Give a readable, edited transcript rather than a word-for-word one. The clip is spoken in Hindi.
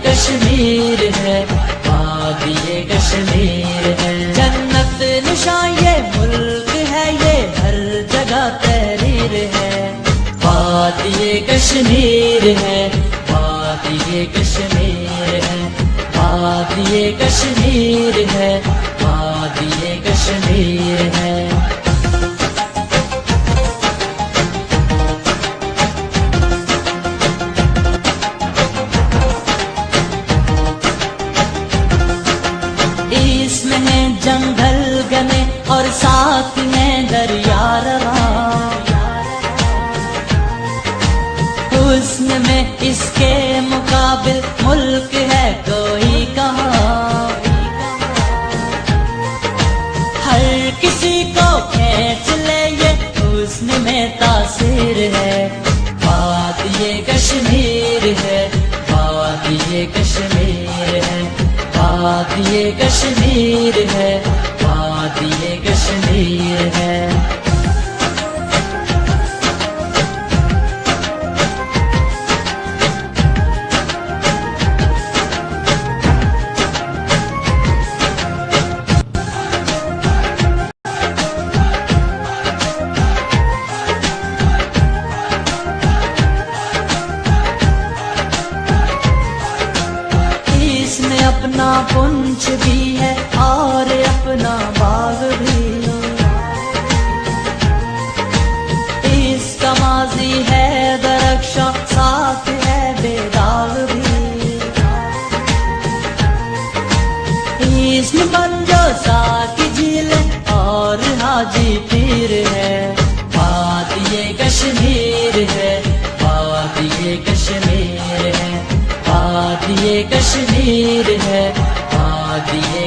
कश्मीर है, वादिये कश्मीर है। जन्नत निशां ये मुल्क है, ये हर जगह तहरीर है। वादिये कश्मीर है, वादिये कश्मीर है, वादिये कश्मीर है, वादिये कश्मीर है। इसमें है जंगल घने और साथ में दरिया रवा, हुस्न में इसके मुकाबिल मुल्क है कोई कहाँ। हर किसी को खींच ले ये हुस्न में तासीर है। वादिये कश्मीर है, वादिये कश्मीर है, वादिये कश्मीर है, वादिये कश्मीर है। इसमें अपना पुंछ भी है और अपना बाग भी। इसका माजी है दरख्शां, साथ है बेदाग भी। इसमें बंजो साकी झील और हाजी पीर है। वादिये कश्मीर है, वादिये कश्मीर है, वादिये कश्मीर है, वादिये